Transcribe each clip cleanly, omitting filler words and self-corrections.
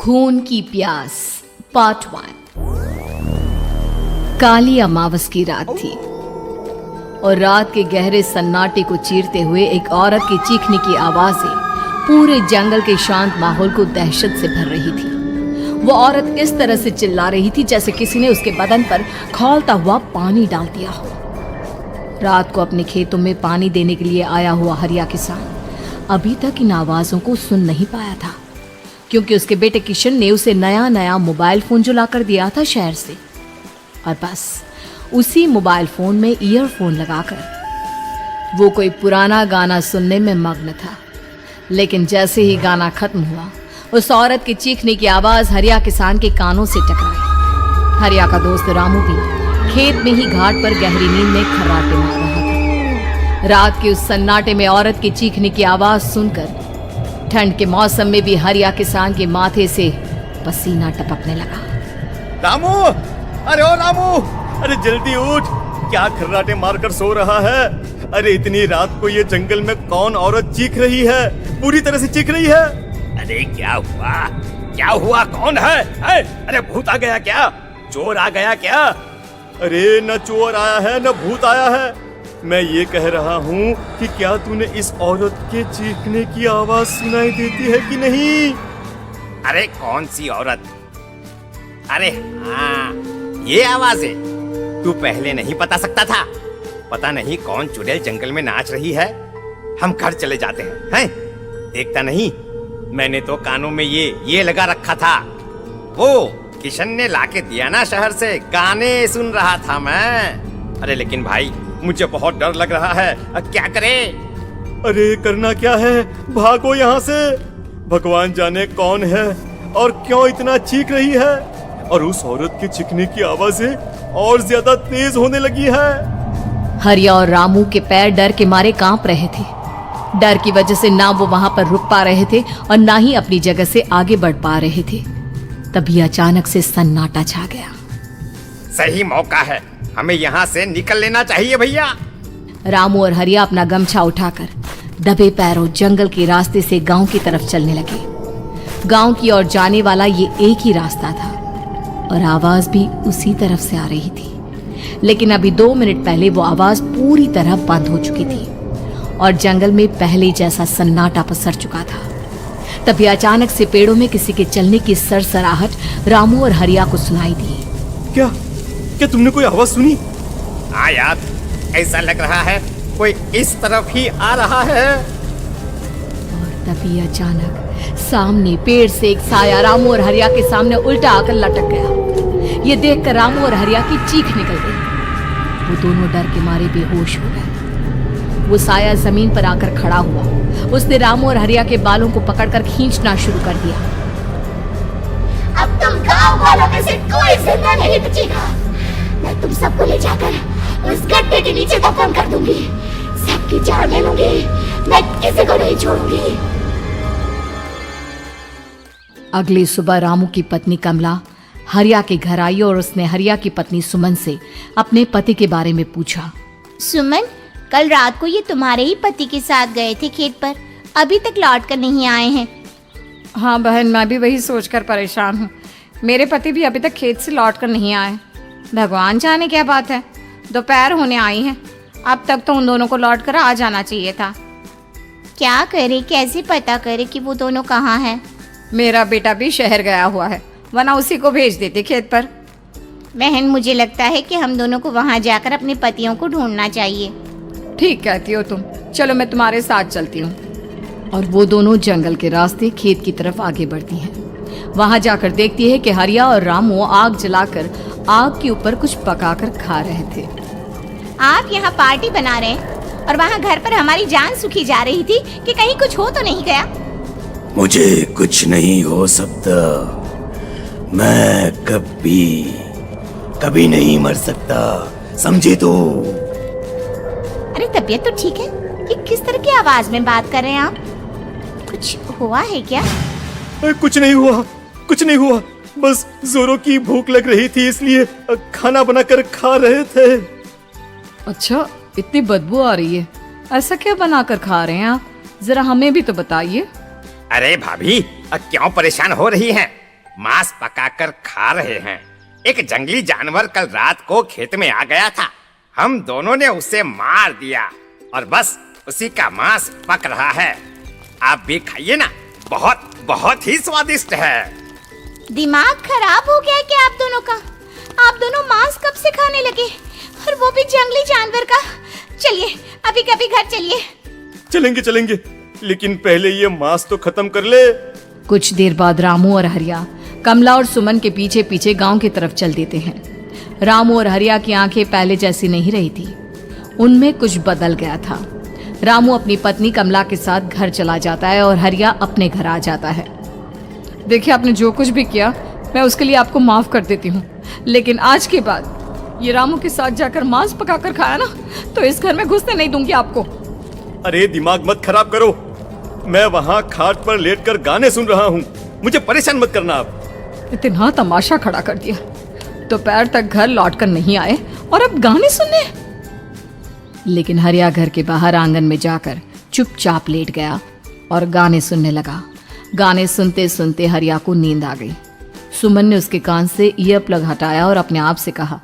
खून की प्यास पार्ट 1। काली अमावस की रात थी और रात के गहरे सन्नाटे को चीरते हुए एक औरत के चीखने की आवाजें पूरे जंगल के शांत माहौल को दहशत से भर रही थी। वो औरत इस तरह से चिल्ला रही थी जैसे किसी ने उसके बदन पर खौलता हुआ पानी डाल दिया हो। रात को अपने खेतों में पानी देने के लिए आया हुआ हरिया किसान अभी तक इन आवाजों को सुन नहीं पाया था, क्योंकि उसके बेटे किशन ने उसे नया मोबाइल फोन जो लाकर दिया था शहर से, और बस उसी मोबाइल फोन में ईयरफोन लगाकर वो कोई पुराना गाना सुनने में मग्न था। लेकिन जैसे ही गाना खत्म हुआ, उस औरत की चीखने की आवाज हरिया किसान के कानों से टकराई। हरिया का दोस्त रामू भी खेत में ही घाट पर गहरी नींद में खर्राटे मार रहा था। रात के उस सन्नाटे में औरत की चीखने की आवाज सुनकर ठंड के मौसम में भी हरिया किसान के माथे से पसीना टपकने लगा। रामू, अरे ओ रामू, अरे जल्दी उठ, क्या खर्राटे मारकर सो रहा है? अरे इतनी रात को ये जंगल में कौन औरत चीख रही है? पूरी तरह से चीख रही है। अरे क्या हुआ? क्या हुआ? कौन है? अरे भूत आ गया क्या? चोर आ गया क्या? अरे न चोर आया है न भूत आया है। मैं ये कह रहा हूँ कि क्या तूने इस औरत के चीखने की आवाज सुनाई देती है कि नहीं? अरे कौन सी औरत? अरे हाँ, ये आवाज है। तू पहले नहीं बता सकता था? पता नहीं कौन चुड़ैल जंगल में नाच रही है। हम घर चले जाते हैं। देखता नहीं, मैंने तो कानों में ये लगा रखा था। वो किशन ने लाके दिया ना शहर से, गाने सुन रहा था मैं। अरे लेकिन भाई, मुझे बहुत डर लग रहा है। क्या करे? अरे करना क्या है, भागो यहाँ से। भगवान जाने कौन है और क्यों इतना चीख रही है। और उस औरत के चीखने की आवाजें और ज्यादा तेज होने लगी है। हरिया और रामू के पैर डर के मारे कांप रहे थे। डर की वजह से ना वो वहां पर रुक पा रहे थे और ना ही अपनी जगह से आगे बढ़ पा रहे थे। तभी अचानक से सन्नाटा छा गया। सही मौका है, हमें यहाँ से निकल लेना चाहिए भैया। रामू और हरिया अपना गमछा उठाकर दबे पैरों जंगल के रास्ते से गांव की तरफ चलने लगे। गांव की ओर जाने वाला ये एक ही रास्ता था और आवाज भी उसी तरफ से आ रही थी। लेकिन अभी 2 मिनट पहले वो आवाज पूरी तरह बंद हो चुकी थी और जंगल में पहले जैसा सन्नाटा पसर चुका था। तभी अचानक से पेड़ों में किसी के चलने की सरसराहट रामू और हरिया को सुनाई दी। क्या तुमने कोई आवाज सुनी? हाँ यार, ऐसा लग रहा है कोई इस तरफ ही आ रहा है। और तभी अचानक सामने पेड़ से एक साया रामू और हरिया के सामने उल्टा आकर लटक गया। ये देखकर रामू और हरिया की चीख निकल गई। वो दोनों डर के मारे बेहोश हो गए। वो साया जमीन पर आकर खड़ा हुआ। उसने रामू और हरिया के बालों को पकड़कर खींचना शुरू कर दिया। अब तुम गांव वालों में से कोई जिंदा नहीं बचेगा। मैं तुम सबको ले जाकर उस गड्ढे के नीचे दफन कर दूंगी। सबकी जान ले लूंगी, मैं किसी को नहीं छोड़ूंगी। अगली सुबह रामू की पत्नी कमला हरिया के घर आई और उसने हरिया की पत्नी सुमन से अपने पति के बारे में पूछा। सुमन, कल रात को ये तुम्हारे ही पति के साथ गए थे खेत पर, अभी तक लौट कर नहीं आए हैं। हाँ बहन, मैं भी वही सोचकर परेशान हूँ। मेरे पति भी अभी तक खेत से लौट कर नहीं आए। भगवान जाने क्या बात है, दोपहर होने आई है। अब तक तो उन दोनों को लौट कर आ जाना चाहिए था। क्या करे, कैसे पता करे कि वो दोनों कहाँ हैं? मेरा बेटा भी शहर गया हुआ है, वरना उसी को भेज देते खेत पर। बहन, मुझे लगता है कि हम दोनों को वहाँ जाकर अपने पतियों को ढूंढना चाहिए। ठीक कहती हो तुम, चलो मैं तुम्हारे साथ चलती हूँ। और वो दोनों जंगल के रास्ते खेत की तरफ आगे बढ़ती हैं। वहां जाकर देखती है कि हरिया और रामू आग जलाकर आग के ऊपर कुछ पकाकर खा रहे थे। आप यहाँ पार्टी बना रहे हैं और वहाँ घर पर हमारी जान सुखी जा रही थी कि कहीं कुछ हो तो नहीं गया? मुझे कुछ नहीं हो सकता, मैं कभी नहीं मर सकता, समझे तो? अरे तबीयत तो ठीक है, ये किस तरह की आवाज में बात कर रहे हैं आप? कुछ हुआ है क्या? कुछ नहीं हुआ, बस जोरों की भूख लग रही थी, इसलिए खाना बनाकर खा रहे थे। अच्छा, इतनी बदबू आ रही है, ऐसा क्या बनाकर खा रहे हैं आप? जरा हमें भी तो बताइए। अरे भाभी, क्यों परेशान हो रही हैं? मांस पकाकर खा रहे हैं। एक जंगली जानवर कल रात को खेत में आ गया था। हम दोनों ने उसे मार दिया और बस उसी का मांस पक रहा है। आप भी खाइए ना, बहुत बहुत ही स्वादिष्ट है। दिमाग खराब हो गया क्या आप दोनों का? आप दोनों मांस कब से खाने लगे, और वो भी जंगली जानवर का? चलिए अभी कभी घर चलिए। चलेंगे चलेंगे, लेकिन पहले ये मांस तो खत्म कर ले। कुछ देर बाद रामू और हरिया कमला और सुमन के पीछे पीछे गांव की तरफ चल देते हैं। रामू और हरिया की आंखें पहले जैसी नहीं रही थी, उनमें कुछ बदल गया था। रामू अपनी पत्नी कमला के साथ घर चला जाता है और हरिया अपने घर आ जाता है। देखिए, आपने जो कुछ भी किया मैं उसके लिए आपको माफ कर देती हूँ, लेकिन आज के बाद ये रामू के साथ जाकर मांस पकाकर खाया ना, तो इस घर में घुसने नहीं दूंगी आपको। अरे दिमाग मत खराब करो, मैं वहाँ खाट पर लेटकर गाने सुन रहा हूँ, मुझे परेशान मत करना आप। इतना तमाशा खड़ा कर दिया, दोपहर तक घर लौटकर नहीं आए और अब गाने सुनने। लेकिन हरिया घर के बाहर आंगन में जाकर चुपचाप लेट गया और गाने सुनने लगा। गाने सुनते सुनते हरिया को नींद आ गई। सुमन ने उसके कान से ईयर प्लग हटाया और अपने आप से कहा,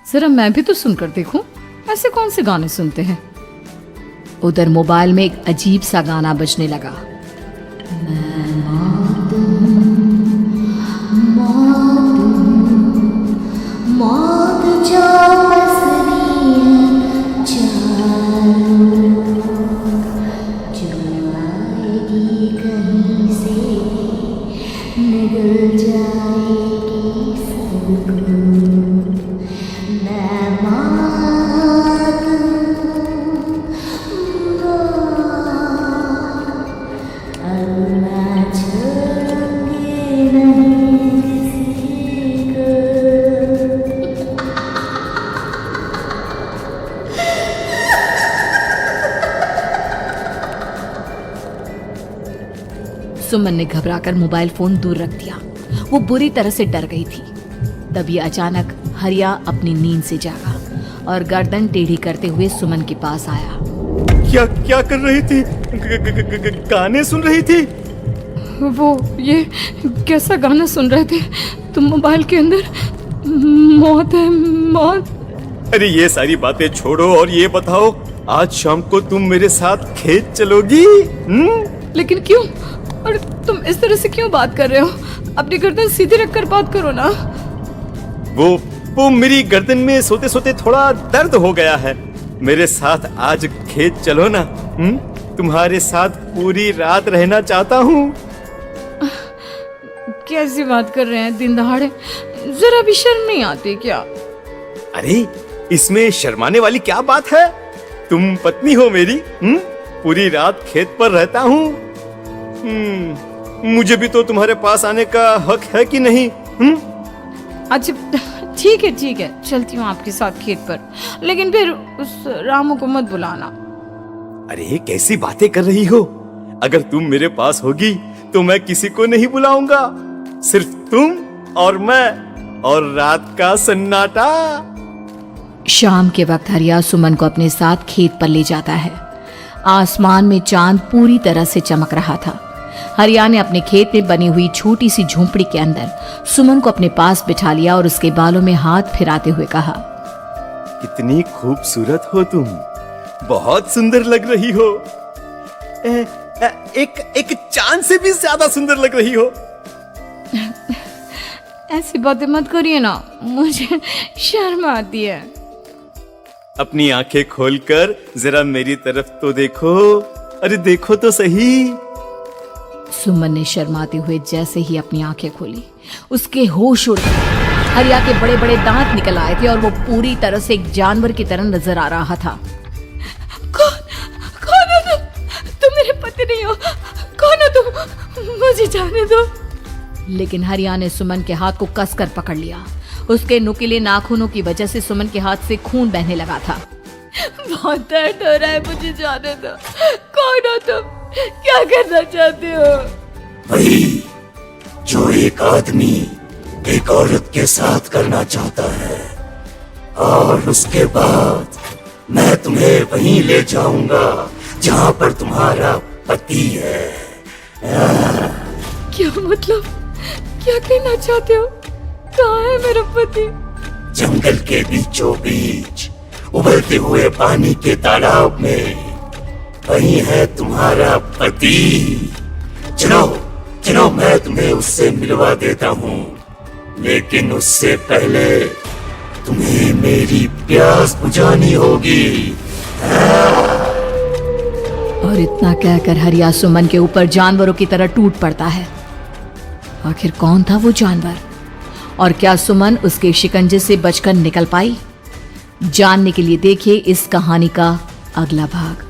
जरा मैं भी तो सुनकर देखूं, ऐसे कौन से गाने सुनते हैं। उधर मोबाइल में एक अजीब सा गाना बजने लगा। सुमन ने घबराकर मोबाइल फोन दूर रख दिया। वो बुरी तरह से डर गई थी। तभी अचानक हरिया अपनी नींद से जागा और गर्दन टेढ़ी करते हुए सुमन के पास आया। क्या क्या कर रही थी? गाने सुन रही थी? वो ये कैसा गाना सुन रहे थे तुम मोबाइल के अंदर? मौत है, मौत। अरे ये सारी बातें छोड़ो और ये बताओ, आज शाम को तुम मेरे साथ खेत चलोगी? लेकिन क्यों? और तुम इस तरह से क्यों बात कर रहे हो? अपनी गर्दन सीधी रखकर बात करो ना। वो मेरी गर्दन में सोते सोते थोड़ा दर्द हो गया है। मेरे साथ आज खेत चलो ना। तुम्हारे साथ पूरी रात रहना चाहता हूँ। कैसी बात कर रहे हैं दिन दहाड़े? जरा भी शर्म नहीं आती क्या? अरे इसमें शर्माने वाली क्या बात है? तुम पत्नी हो मेरी। पूरी रात खेत पर रहता हूँ। मुझे भी तो तुम्हारे पास आने का हक है कि नहीं? अच्छा ठीक है, चलती हूँ आपके साथ खेत पर, लेकिन फिर उस रामू को मत बुलाना। अरे कैसी बातें कर रही हो? अगर तुम मेरे पास होगी तो मैं किसी को नहीं बुलाऊंगा, सिर्फ तुम और मैं और रात का सन्नाटा। शाम के वक्त हरिया सुमन को अपने साथ खेत पर ले जाता है। आसमान में चांद पूरी तरह से चमक रहा था। हरिया ने अपने खेत में बनी हुई छोटी सी झोंपड़ी के अंदर सुमन को अपने पास बिठा लिया और उसके बालों में हाथ फिराते हुए कहा, कितनी खूबसूरत हो तुम, बहुत सुंदर लग रही हो। एक चांद से भी ज्यादा सुंदर लग रही हो। ऐसी बातें मत करिए ना, मुझे शर्म आती है। अपनी आंखें खोलकर जरा मेरी तरफ तो देखो। अरे देखो तो सही। सुमन ने शर्माते हुए जैसे ही अपनी आंखें खोली, उसके होश उड़ गए। हरिया के बड़े बड़े दांत निकल आए थे और वो पूरी तरह से एक जानवर की तरह नजर आ रहा था। कौन हो तुम? तुम मेरे पति नहीं हो। कौन हो तुम? मुझे जाने दो। लेकिन हरिया ने सुमन के हाथ को कसकर पकड़ लिया। उसके नुकीले नाखूनों की वजह से सुमन के हाथ से खून बहने लगा था। बहुत दर्द हो रहा है, मुझे जाने दो। कौन हो तुम? क्या करना चाहते हो? वही जो एक आदमी एक औरत के साथ करना चाहता है, और उसके बाद मैं तुम्हें वहीं ले जाऊंगा जहां पर तुम्हारा पति है। क्या मतलब? क्या कहना चाहते हो? कहाँ है मेरा पति? जंगल के बीचों बीच उबलते हुए पानी के तालाब में वही है तुम्हारा पति। चलो चलो, मैं तुम्हें उससे मिलवा देता हूँ, लेकिन उससे पहले तुम्हें मेरी प्यास बुझानी होगी। और इतना कहकर हरिया सुमन के ऊपर जानवरों की तरह टूट पड़ता है। आखिर कौन था वो जानवर, और क्या सुमन उसके शिकंजे से बचकर निकल पाई? जानने के लिए देखिए इस कहानी का अगला भाग।